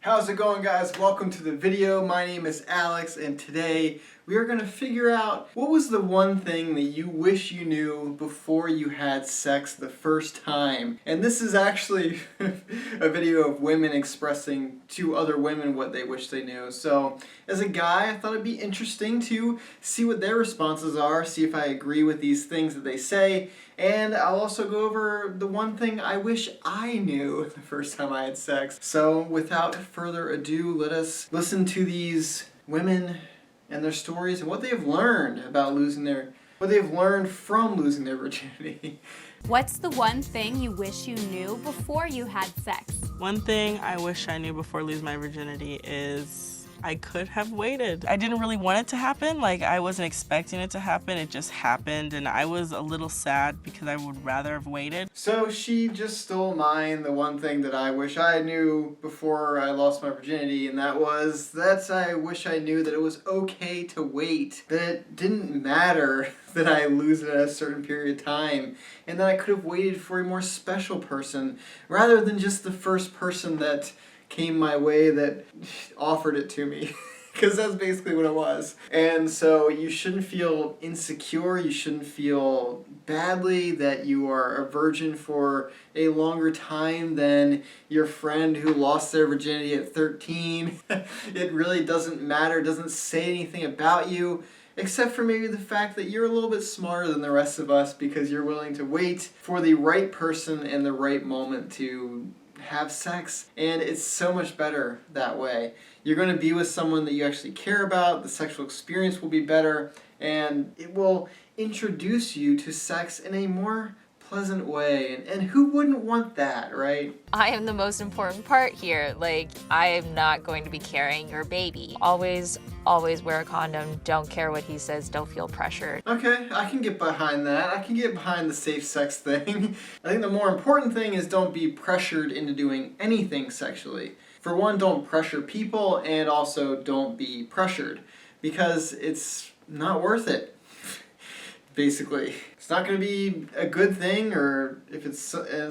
How's it going, guys? Welcome to the video. My name is Alex, and today we are going to figure out what was the one thing that you wish you knew before you had sex the first time. And this is actually a video of women expressing to other women what they wish they knew. So as a guy, I thought it'd be interesting to see what their responses are, see if I agree with these things that they say, and I'll also go over the one thing I wish I knew the first time I had sex. So without further ado, let us listen to these women and their stories and what they have learned about what they have learned from losing their virginity. What's the one thing you wish you knew before you had sex? One thing I wish I knew before losing my virginity is I could have waited. I didn't really want it to happen. Like, I wasn't expecting it to happen. It just happened, and I was a little sad because I would rather have waited. So she just stole mine, the one thing that I wish I knew before I lost my virginity, and I wish I knew that it was okay to wait, that it didn't matter that I lose it at a certain period of time, and that I could have waited for a more special person rather than just the first person that came my way that offered it to me. Because that's basically what it was. And so you shouldn't feel insecure, you shouldn't feel badly that you are a virgin for a longer time than your friend who lost their virginity at 13. It really doesn't matter, it doesn't say anything about you, except for maybe the fact that you're a little bit smarter than the rest of us because you're willing to wait for the right person and the right moment to have sex, and it's so much better that way. You're going to be with someone that you actually care about, the sexual experience will be better, and it will introduce you to sex in a more pleasant way, and who wouldn't want that, right? I am the most important part here. Like, I am not going to be carrying your baby. Always wear a condom. Don't care what he says. Don't feel pressured. Okay, I can get behind that. I can get behind the safe sex thing. I think the more important thing is don't be pressured into doing anything sexually. For one, don't pressure people, and also don't be pressured, because it's not worth it. Basically, it's not going to be a good thing, or if it's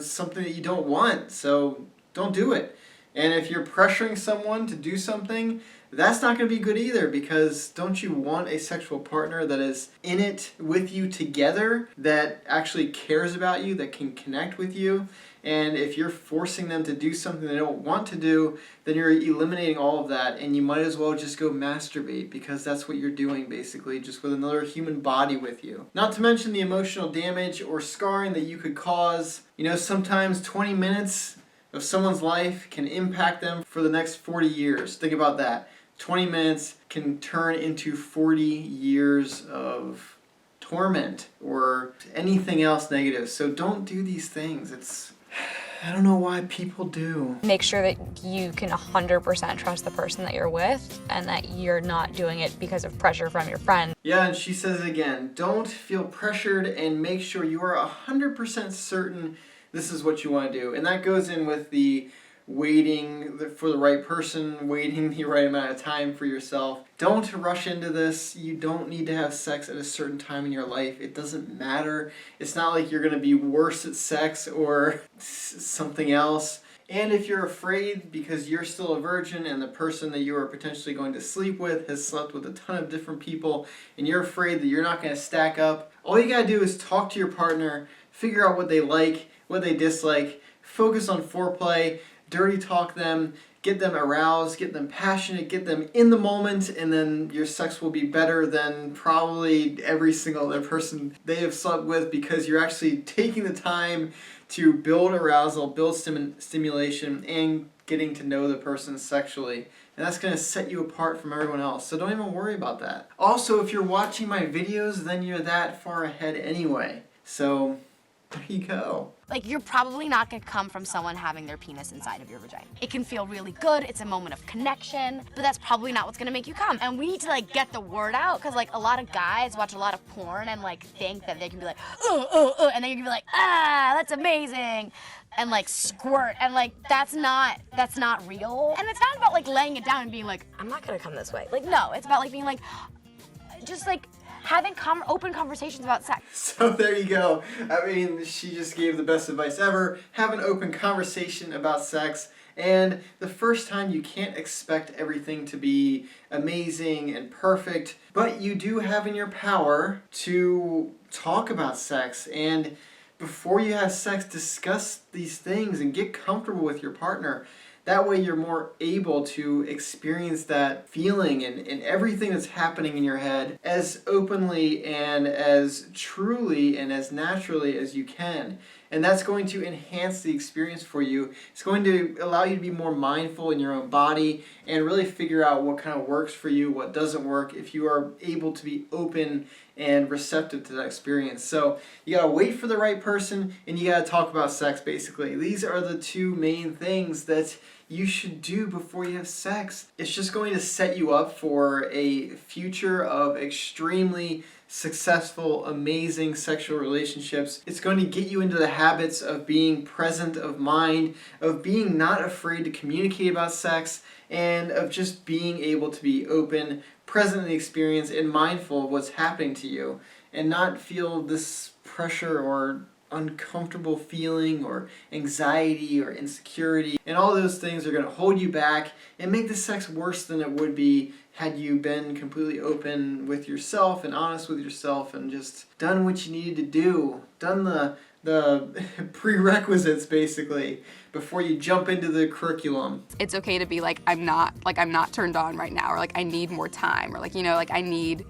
something that you don't want, so don't do it. And if you're pressuring someone to do something, that's not going to be good either, because don't you want a sexual partner that is in it with you together, that actually cares about you, that can connect with you? And if you're forcing them to do something they don't want to do, then you're eliminating all of that, and you might as well just go masturbate, because that's what you're doing basically, just with another human body with you. Not to mention the emotional damage or scarring that you could cause. You know, sometimes 20 minutes of someone's life can impact them for the next 40 years. Think about that. 20 minutes can turn into 40 years of torment or anything else negative. So don't do these things. I don't know why people do. Make sure that you can 100% trust the person that you're with and that you're not doing it because of pressure from your friend. Yeah, and she says it again, don't feel pressured, and make sure you are 100% certain this is what you want to do. And that goes in with the waiting for the right person, waiting the right amount of time for yourself. Don't rush into this. You don't need to have sex at a certain time in your life. It doesn't matter. It's not like you're going to be worse at sex or something else. And if you're afraid because you're still a virgin and the person that you are potentially going to sleep with has slept with a ton of different people, and you're afraid that you're not going to stack up, all you got to do is talk to your partner, figure out what they like, what they dislike, focus on foreplay, dirty talk them, get them aroused, get them passionate, get them in the moment, and then your sex will be better than probably every single other person they have slept with, because you're actually taking the time to build arousal, build stimulation, and getting to know the person sexually. And that's going to set you apart from everyone else. So don't even worry about that. Also, if you're watching my videos, then you're that far ahead anyway. So there you go. Like, you're probably not gonna come from someone having their penis inside of your vagina. It can feel really good, it's a moment of connection, but that's probably not what's gonna make you come. And we need to, like, get the word out, because, like, a lot of guys watch a lot of porn and, like, think that they can be like, and then you can be like, ah, that's amazing, and, like, squirt, and, like, that's not real. And it's not about, like, laying it down and being like, I'm not gonna come this way. Like, no, it's about, like, being like, just, like, having open conversations about sex. So there you go. I mean, she just gave the best advice ever. Have an open conversation about sex, And the first time you can't expect everything to be amazing and perfect, but you do have in your power to talk about sex, and before you have sex, discuss these things and get comfortable with your partner. That way you're more able to experience that feeling and everything that's happening in your head as openly and as truly and as naturally as you can. And that's going to enhance the experience for you. It's going to allow you to be more mindful in your own body and really figure out what kind of works for you, what doesn't work, if you are able to be open and receptive to that experience. So you gotta wait for the right person and you gotta talk about sex, basically. These are the two main things that you should do before you have sex. It's just going to set you up for a future of extremely successful, amazing sexual relationships. It's going to get you into the habits of being present of mind, of being not afraid to communicate about sex, and of just being able to be open, present in the experience, and mindful of what's happening to you, and not feel this pressure or uncomfortable feeling or anxiety or insecurity. And all those things are going to hold you back and make the sex worse than it would be had you been completely open with yourself and honest with yourself and just done what you needed to do, done the prerequisites basically before you jump into the curriculum. It's okay to be like, I'm not turned on right now, or like I need more time, or like, you know, like I need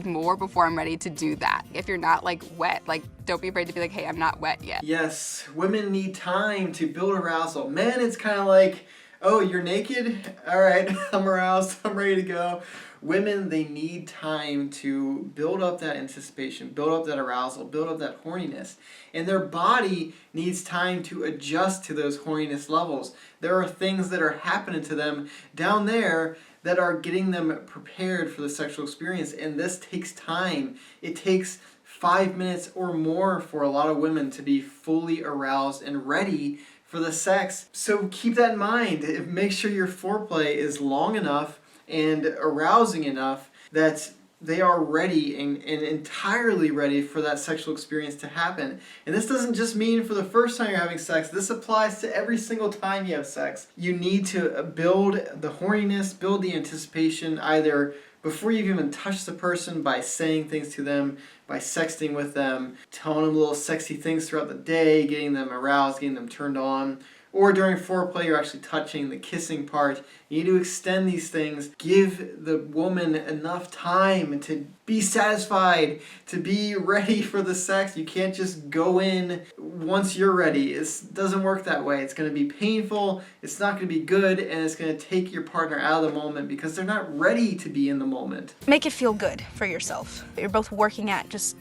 more before I'm ready to do that. If you're not like wet, like don't be afraid to be like, hey, I'm not wet yet. Yes, women need time to build arousal. Men, it's kind of like, oh, you're naked? All right, I'm aroused, I'm ready to go. Women, they need time to build up that anticipation, build up that arousal, build up that horniness. And their body needs time to adjust to those horniness levels. There are things that are happening to them down there that are getting them prepared for the sexual experience, and this takes time. It takes 5 minutes or more for a lot of women to be fully aroused and ready for the sex. So keep that in mind. Make sure your foreplay is long enough and arousing enough that they are ready and entirely ready for that sexual experience to happen. And this doesn't just mean for the first time you're having sex. This applies to every single time you have sex. You need to build the horniness, build the anticipation, either before you've even touched the person by saying things to them, by sexting with them, telling them little sexy things throughout the day, getting them aroused, getting them turned on. Or during foreplay, you're actually touching the kissing part. You need to extend these things. Give the woman enough time to be satisfied, to be ready for the sex. You can't just go in once you're ready. It doesn't work that way. It's going to be painful, it's not going to be good, and it's going to take your partner out of the moment because they're not ready to be in the moment. Make it feel good for yourself. You're both working at just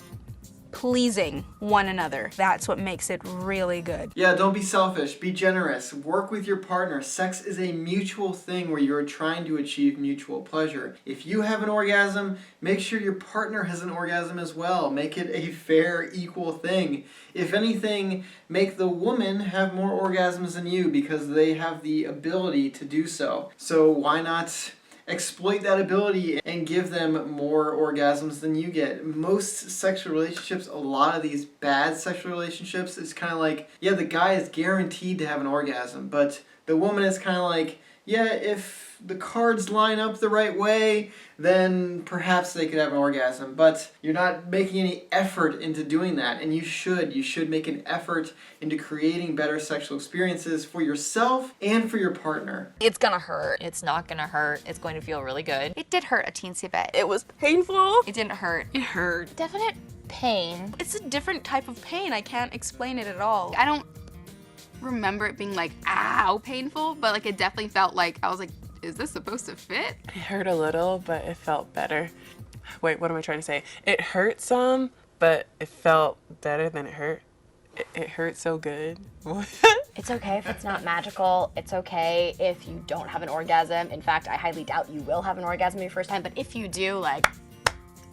pleasing one another. That's what makes it really good. Yeah, don't be selfish. Be generous. Work with your partner. Sex is a mutual thing where you're trying to achieve mutual pleasure. If you have an orgasm, make sure your partner has an orgasm as well. Make it a fair, equal thing. If anything, make the woman have more orgasms than you because they have the ability to do so. So why not exploit that ability and give them more orgasms than you get? Most sexual relationships, a lot of these bad sexual relationships, it's kind of like, yeah, the guy is guaranteed to have an orgasm, but the woman is kind of like, yeah, if the cards line up the right way, then perhaps they could have an orgasm, but you're not making any effort into doing that, and you should make an effort into creating better sexual experiences for yourself and for your partner. It's gonna hurt. It's not gonna hurt. It's going to feel really good. It did hurt a teensy bit. It was painful. It didn't hurt. It hurt. Definite pain. It's a different type of pain. I can't explain it at all. I don't remember it being like, ow, painful, but like it definitely felt like, I was like, is this supposed to fit? It hurt a little, but it felt better. Wait, what am I trying to say? It hurt some, but it felt better than it hurt. It hurt so good. It's okay if it's not magical. It's okay if you don't have an orgasm. In fact, I highly doubt you will have an orgasm your first time, but if you do, like,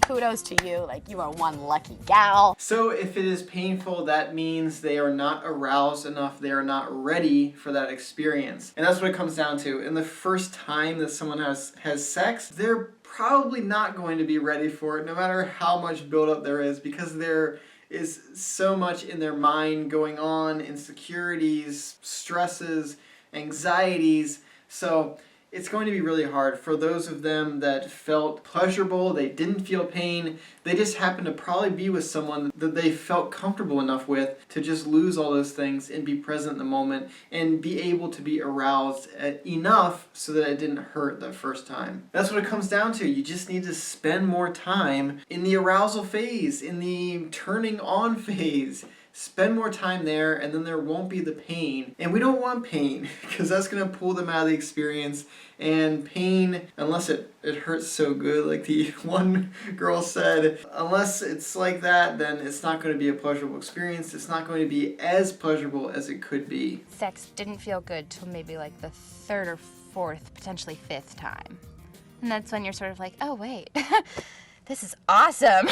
kudos to you, like you are one lucky gal. So if it is painful, that means they are not aroused enough, they are not ready for that experience. And that's what it comes down to. In the first time that someone has sex, they're probably not going to be ready for it, no matter how much buildup there is, because there is so much in their mind going on, insecurities, stresses, anxieties. So it's going to be really hard for those of them that felt pleasurable, they didn't feel pain, they just happened to probably be with someone that they felt comfortable enough with to just lose all those things and be present in the moment and be able to be aroused enough so that it didn't hurt the first time. That's what it comes down to. You just need to spend more time in the arousal phase, in the turning on phase. Spend more time there, and then there won't be the pain. And we don't want pain, because that's going to pull them out of the experience. And pain, unless it hurts so good, like the one girl said, unless it's like that, then it's not going to be a pleasurable experience. It's not going to be as pleasurable as it could be. Sex didn't feel good till maybe like the third or fourth, potentially fifth time. And that's when you're sort of like, oh wait, this is awesome.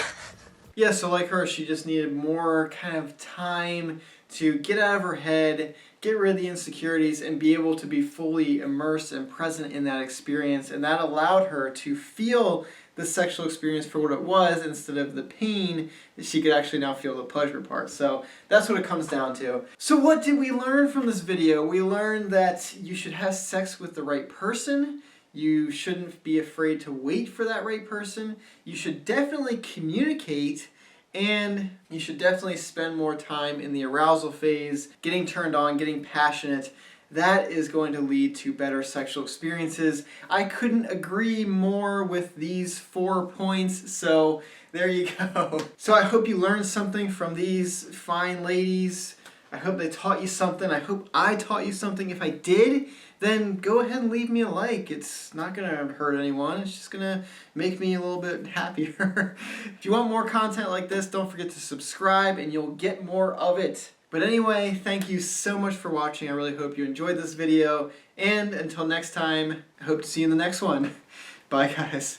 Yeah, so like her, she just needed more kind of time to get out of her head, get rid of the insecurities, and be able to be fully immersed and present in that experience. And that allowed her to feel the sexual experience for what it was instead of the pain. She could actually now feel the pleasure part. So that's what it comes down to. So what did we learn from this video? We learned that you should have sex with the right person. You shouldn't be afraid to wait for that right person. You should definitely communicate, and you should definitely spend more time in the arousal phase, getting turned on, getting passionate. That is going to lead to better sexual experiences. I couldn't agree more with these 4 points, so there you go. So I hope you learned something from these fine ladies. I hope they taught you something. I hope I taught you something. If I did, then go ahead and leave me a like. It's not going to hurt anyone. It's just going to make me a little bit happier. If you want more content like this, don't forget to subscribe and you'll get more of it. But anyway, thank you so much for watching. I really hope you enjoyed this video. And until next time, I hope to see you in the next one. Bye, guys.